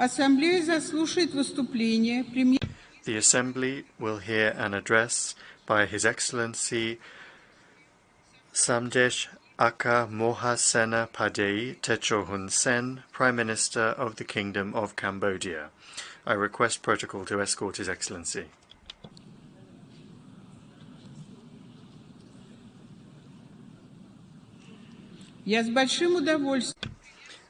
Ассамблея заслушает выступление премьер. The Assembly will hear an address by His Excellency Samdech Aka Mohasena Padei Techo Hun Sen, Prime Minister of the Kingdom of Cambodia. I request protocol to escort His Excellency. Я с большим удовольствием.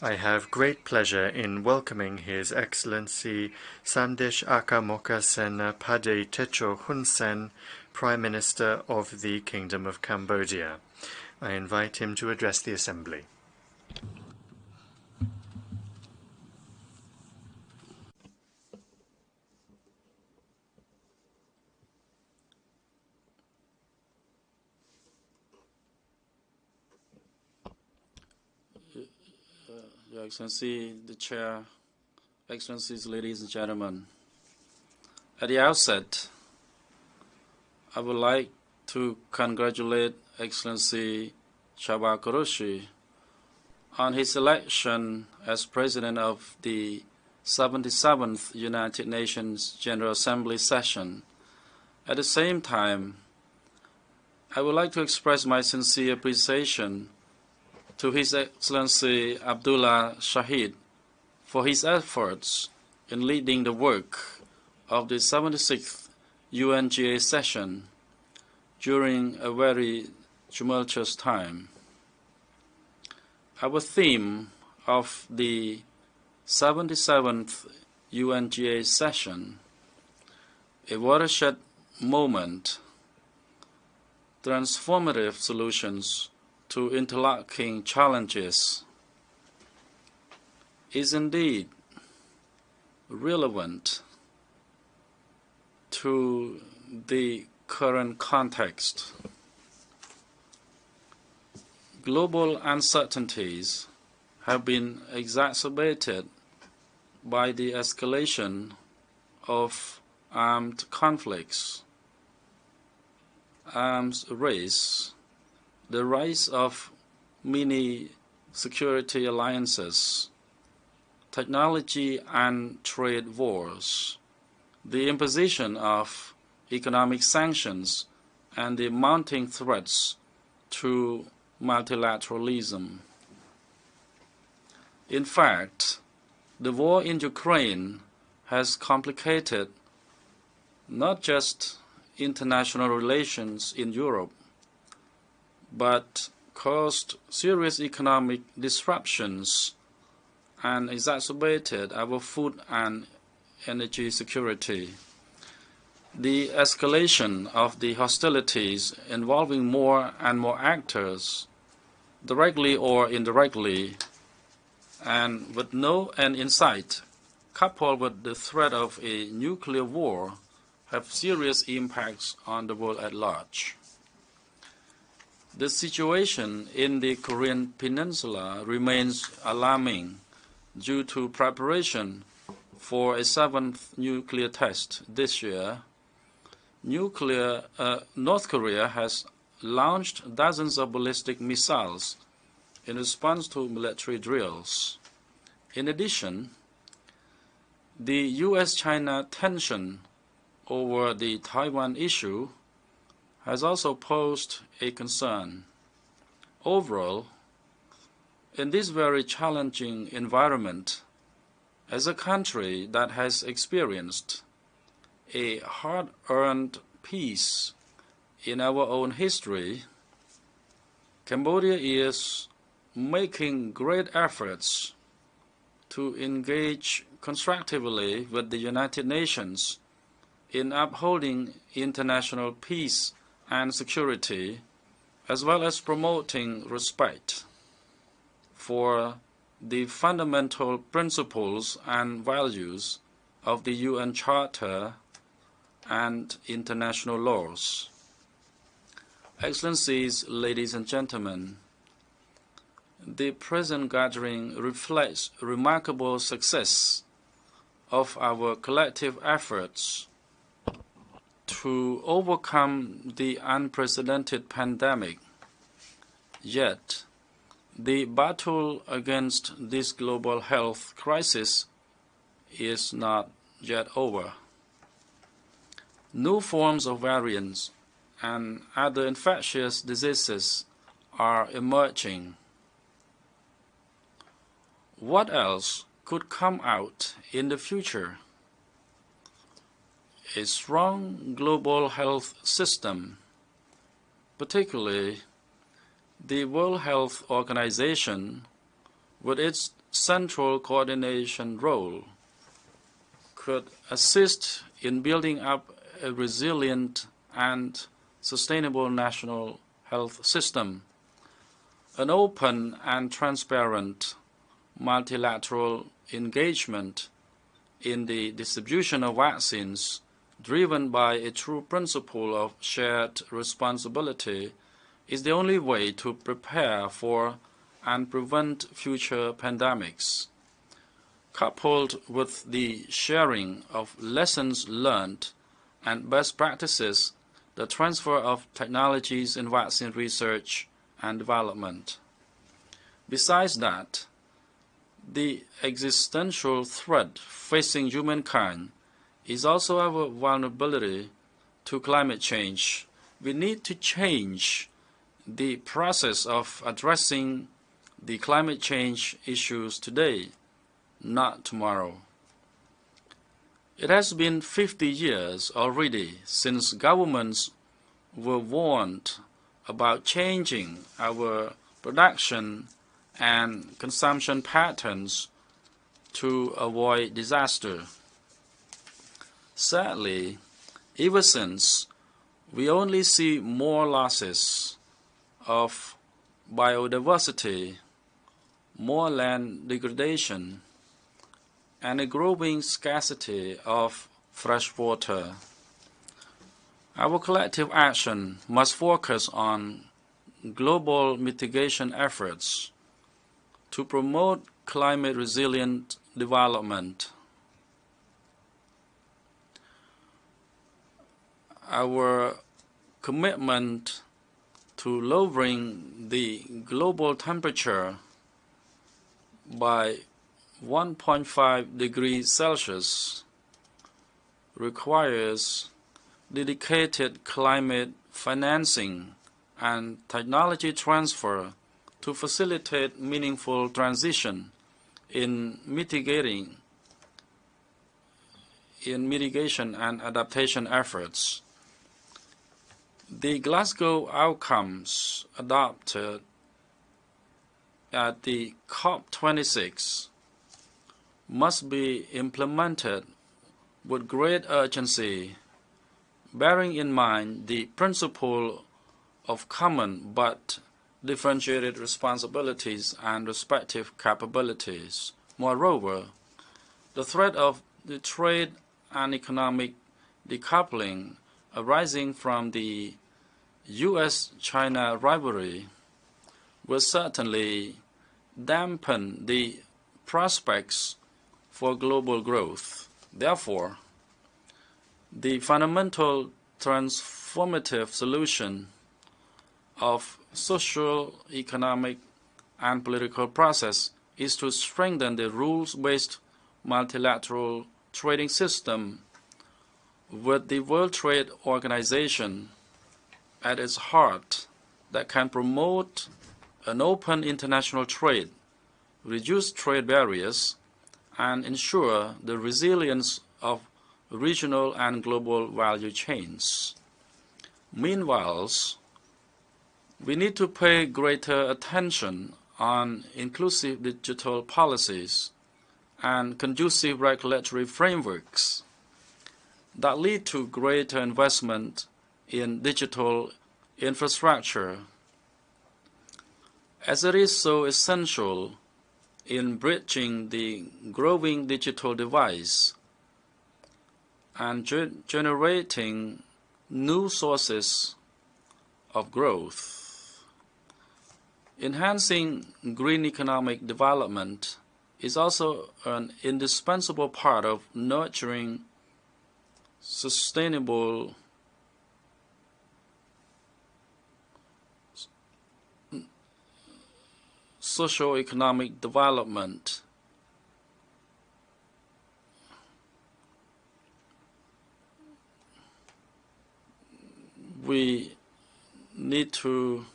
I have great pleasure in welcoming His Excellency Samdech Aka Mohasena Padei Techo Hun Sen, Prime Minister of the Kingdom of Cambodia. I invite him to address the Assembly. Your Excellency, the Chair, Excellencies, ladies and gentlemen. At the outset, I would like to congratulate Excellency Chaba Kuroshi on his election as President of the 77th United Nations General Assembly session. At the same time, I would like to express my sincere appreciation to His Excellency Abdullah Shahid for his efforts in leading the work of the 76th UNGA session during a very tumultuous time. Our theme of the 77th UNGA session, a watershed moment, transformative solutions to interlocking challenges, is indeed relevant to the current context. Global uncertainties have been exacerbated by the escalation of armed conflicts, arms race, the rise of mini-security alliances, technology and trade wars, the imposition of economic sanctions, and the mounting threats to multilateralism. In fact, the war in Ukraine has complicated not just international relations in Europe, but caused serious economic disruptions and exacerbated our food and energy security. The escalation of the hostilities involving more and more actors, directly or indirectly, and with no end in sight, coupled with the threat of a nuclear war, have serious impacts on the world at large. The situation in the Korean Peninsula remains alarming due to preparation for a 7th nuclear test this year. North Korea has launched dozens of ballistic missiles in response to military drills. In addition, the U.S.-China tension over the Taiwan issue has also posed a concern. Overall, in this very challenging environment, as a country that has experienced a hard-earned peace in our own history, Cambodia is making great efforts to engage constructively with the United Nations in upholding international peace and security, as well as promoting respect for the fundamental principles and values of the UN Charter and international laws. Excellencies, ladies and gentlemen, the present gathering reflects remarkable success of our collective efforts to overcome the unprecedented pandemic. Yet, the battle against this global health crisis is not yet over. New forms of variants and other infectious diseases are emerging. What else could come out in the future? A strong global health system, particularly the World Health Organization, with its central coordination role, could assist in building up a resilient and sustainable national health system. An open and transparent multilateral engagement in the distribution of vaccines, driven by a true principle of shared responsibility, is the only way to prepare for and prevent future pandemics. Coupled with the sharing of lessons learned and best practices, the transfer of technologies in vaccine research and development. Besides that, the existential threat facing humankind is also our vulnerability to climate change. We need to change the process of addressing the climate change issues today, not tomorrow. It has been 50 years already since governments were warned about changing our production and consumption patterns to avoid disaster. Sadly, ever since, we only see more losses of biodiversity, more land degradation, and a growing scarcity of fresh water. Our collective action must focus on global mitigation efforts to promote climate-resilient development. Our commitment to lowering the global temperature by 1.5 degrees Celsius requires dedicated climate financing and technology transfer to facilitate meaningful transition in mitigation and adaptation efforts. The Glasgow outcomes adopted at the COP26 must be implemented with great urgency, bearing in mind the principle of common but differentiated responsibilities and respective capabilities. Moreover, the threat of the trade and economic decoupling arising from the U.S.-China rivalry will certainly dampen the prospects for global growth. Therefore, the fundamental transformative solution of social, economic, and political process is to strengthen the rules-based multilateral trading system with the World Trade Organization at its heart that can promote an open international trade, reduce trade barriers, and ensure the resilience of regional and global value chains. Meanwhile, we need to pay greater attention on inclusive digital policies and conducive regulatory frameworks that lead to greater investment in digital infrastructure, as it is so essential in bridging the growing digital divide and generating new sources of growth. Enhancing green economic development is also an indispensable part of nurturing sustainable socio-economic development we need to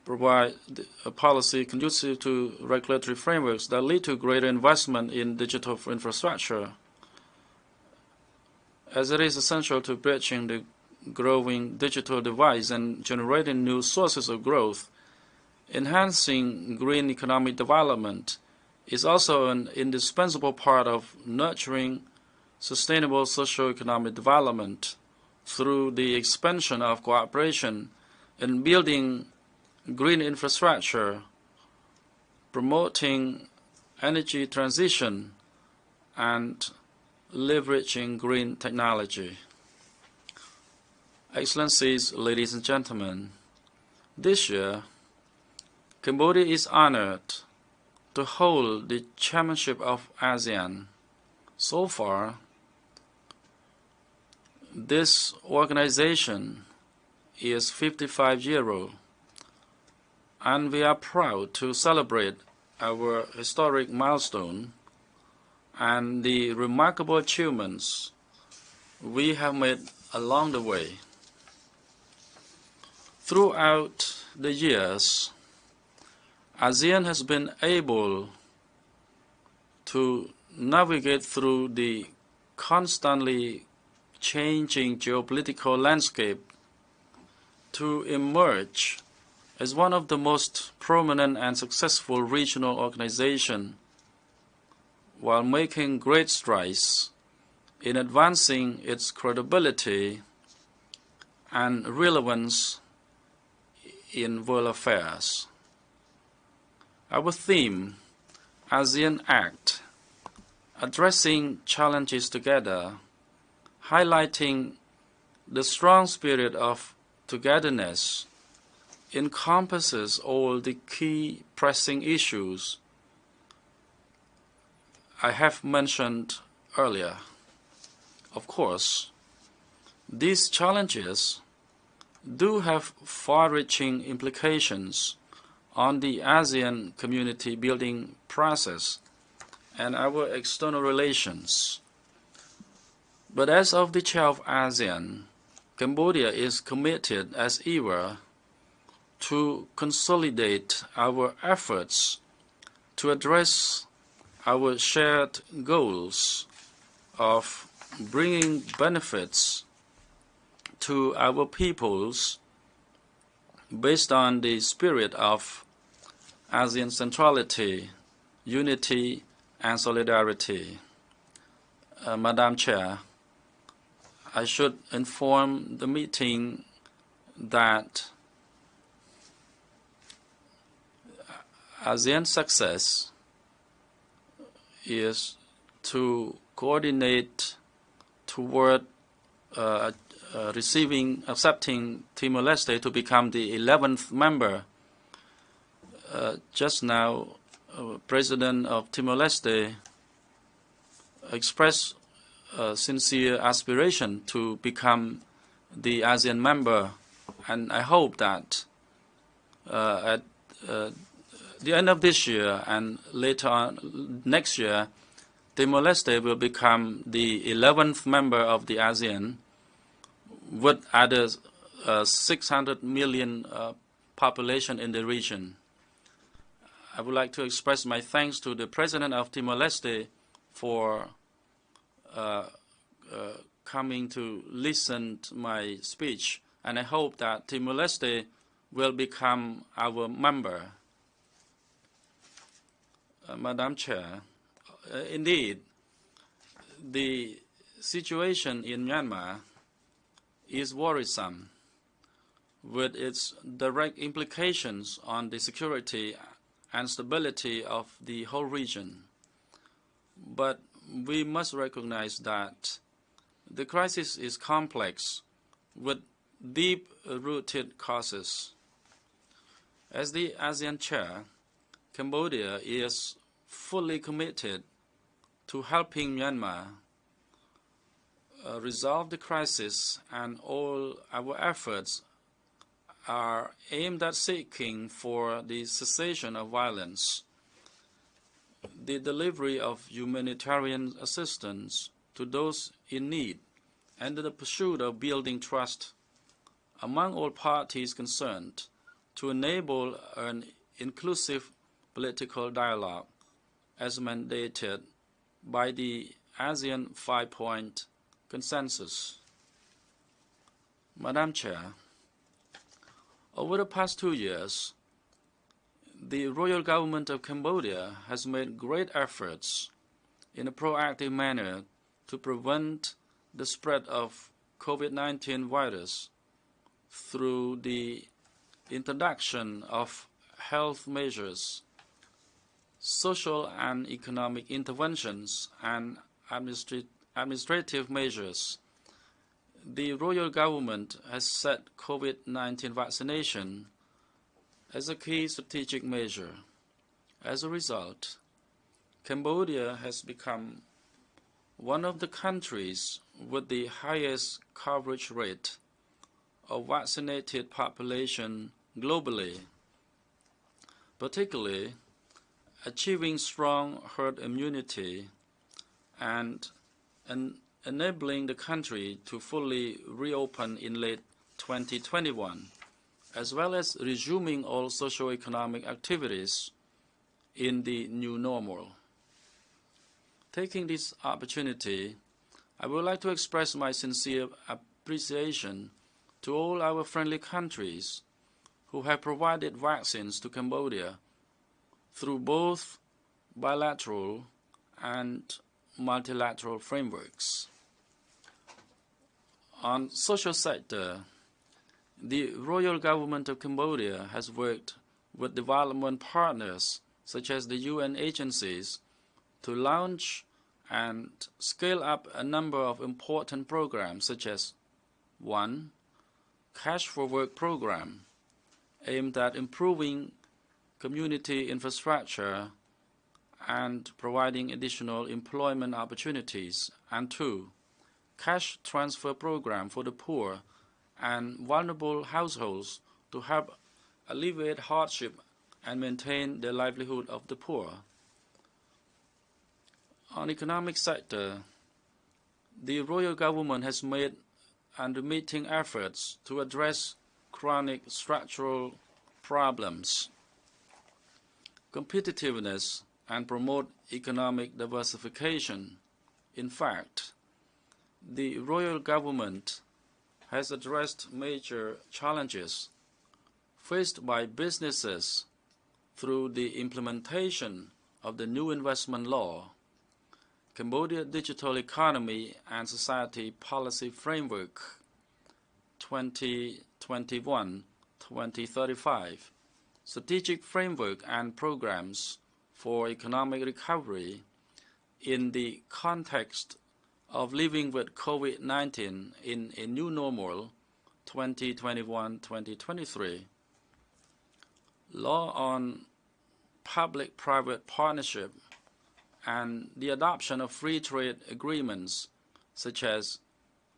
provide a policy conducive to regulatory frameworks that lead to greater investment in digital infrastructure, as it is essential to bridging the growing digital divide and generating new sources of growth. Enhancing green economic development is also an indispensable part of nurturing sustainable socio-economic development through the expansion of cooperation in building green infrastructure, promoting energy transition, and leveraging green technology. Excellencies, ladies and gentlemen, this year, Cambodia is honored to hold the chairmanship of ASEAN. So far, this organization is 55-year old, and we are proud to celebrate our historic milestone and the remarkable achievements we have made along the way. Throughout the years, ASEAN has been able to navigate through the constantly changing geopolitical landscape to emerge as one of the most prominent and successful regional organizations, while making great strides in advancing its credibility and relevance in world affairs. Our theme, ASEAN Act, addressing challenges together, highlighting the strong spirit of togetherness, encompasses all the key pressing issues I have mentioned earlier. Of course, these challenges do have far-reaching implications on the ASEAN community building process and our external relations. But as of the chair of ASEAN, Cambodia is committed as ever to consolidate our efforts to address our shared goals of bringing benefits to our peoples based on the spirit of ASEAN centrality, unity, and solidarity. Madam Chair, I should inform the meeting that ASEAN success is to coordinate toward accepting Timor-Leste to become the 11th member. Just now, President of Timor-Leste expressed a sincere aspiration to become the ASEAN member, and I hope that at the end of this year and later on next year, Timor-Leste will become the 11th member of the ASEAN with other 600 million population in the region. I would like to express my thanks to the President of Timor-Leste for coming to listen to my speech, and I hope that Timor-Leste will become our member. Madam Chair, indeed, the situation in Myanmar is worrisome, with its direct implications on the security and stability of the whole region. But we must recognize that the crisis is complex, with deep-rooted causes. As the ASEAN chair, Cambodia is fully committed to helping Myanmar resolve the crisis, and all our efforts are aimed at seeking for the cessation of violence, the delivery of humanitarian assistance, to those in need and in the pursuit of building trust among all parties concerned to enable an inclusive political dialogue as mandated by the ASEAN 5-point consensus. Madam Chair, over the past 2 years, the royal government of Cambodia has made great efforts in a proactive manner to prevent the spread of COVID-19 virus through the introduction of health measures, social and economic interventions, and administrative measures. The royal government has set COVID-19 vaccination as a key strategic measure. As a result, Cambodia has become one of the countries with the highest coverage rate of vaccinated population globally, particularly achieving strong herd immunity and enabling the country to fully reopen in late 2021, as well as resuming all socio-economic activities in the new normal. Taking this opportunity, I would like to express my sincere appreciation to all our friendly countries who have provided vaccines to Cambodia through both bilateral and multilateral frameworks. On social sector, the royal government of Cambodia has worked with development partners such as the UN agencies to launch and scale up a number of important programs such as 1. Cash for Work program, aimed at improving community infrastructure and providing additional employment opportunities, and 2. Cash transfer program for the poor and vulnerable households to help alleviate hardship and maintain the livelihood of the poor. On economic sector, the royal government has made unremitting efforts to address chronic structural problems, competitiveness, and promote economic diversification. In fact, the royal government has addressed major challenges faced by businesses through the implementation of the new investment law, Cambodia Digital Economy and Society Policy Framework 2021-2035, strategic framework and programs for economic recovery in the context of living with COVID-19 in a new normal 2021-2023, law on public-private partnership, and the adoption of free trade agreements such as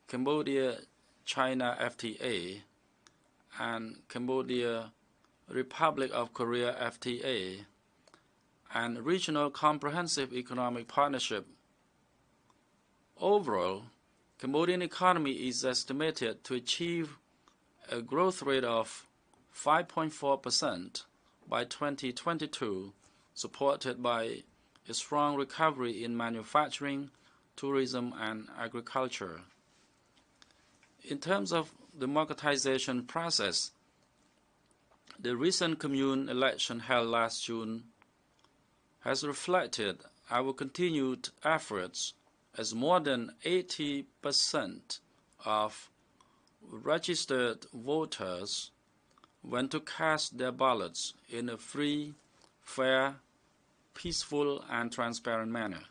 Cambodia-China FTA and Cambodia-Republic of Korea FTA, and regional comprehensive economic partnership. Overall, Cambodian economy is estimated to achieve a growth rate of 5.4% by 2022, supported by a strong recovery in manufacturing, tourism, and agriculture. In terms of the democratization process, the recent commune election held last June has reflected our continued efforts, as more than 80% of registered voters went to cast their ballots in a free, fair, peaceful, and transparent manner.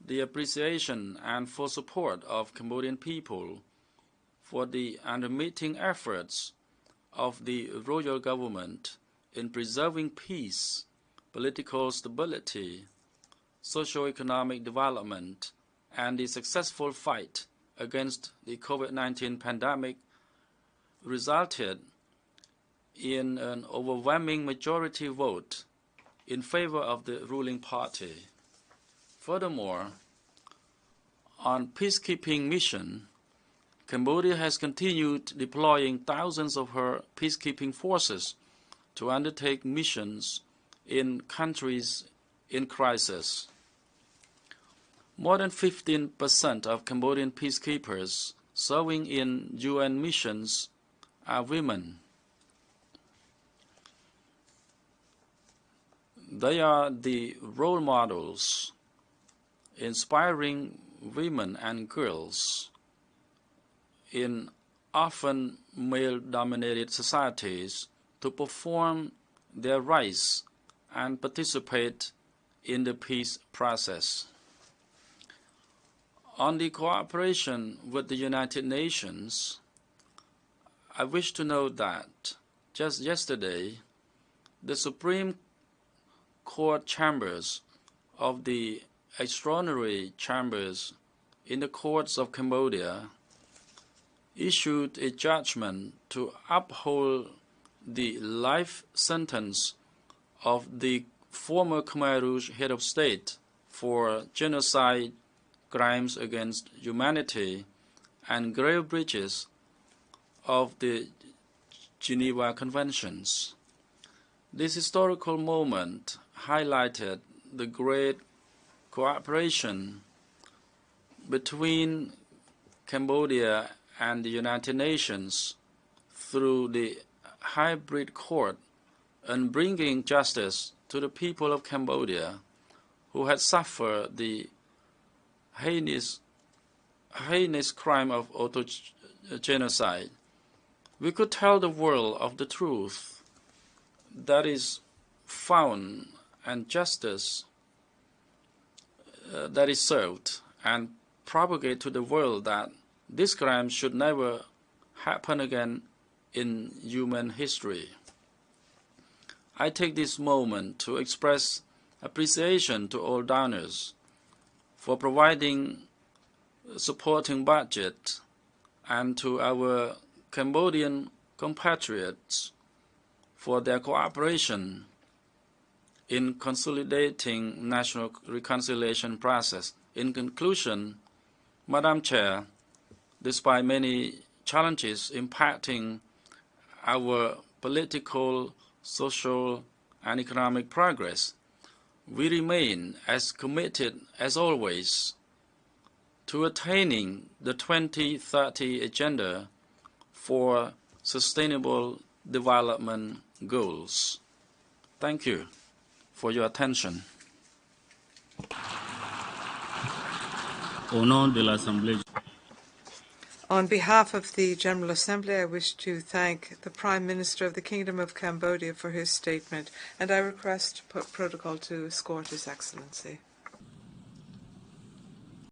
The appreciation and full support of Cambodian people for the unremitting efforts of the royal government in preserving peace, political stability, socio-economic development, and the successful fight against the COVID-19 pandemic resulted in an overwhelming majority vote in favor of the ruling party. Furthermore, on peacekeeping mission, Cambodia has continued deploying thousands of her peacekeeping forces to undertake missions in countries in crisis. More than 15% of Cambodian peacekeepers serving in UN missions are women. They are the role models, inspiring women and girls in often male-dominated societies to perform their rights and participate in the peace process. On the cooperation with the United Nations, I wish to note that just yesterday, the Supreme Court chambers of the extraordinary chambers in the courts of Cambodia issued a judgment to uphold the life sentence of the former Khmer Rouge head of state for genocide, crimes against humanity, and grave breaches of the Geneva Conventions. This historical moment highlighted the great cooperation between Cambodia and the United Nations through the hybrid court in bringing justice to the people of Cambodia who had suffered the heinous crime of auto-genocide. We could tell the world of the truth that is found and justice that is served, and propagate to the world that this crime should never happen again in human history. I take this moment to express appreciation to all donors for providing supporting budget, and to our Cambodian compatriots for their cooperation in consolidating national reconciliation process. In conclusion, Madam Chair, despite many challenges impacting our political, social, and economic progress, we remain as committed as always to attaining the 2030 Agenda for Sustainable Development Goals. Thank you for your attention. Au nom de l'Assemblée. On behalf of the General Assembly, I wish to thank the Prime Minister of the Kingdom of Cambodia for his statement, and I request protocol to escort His Excellency.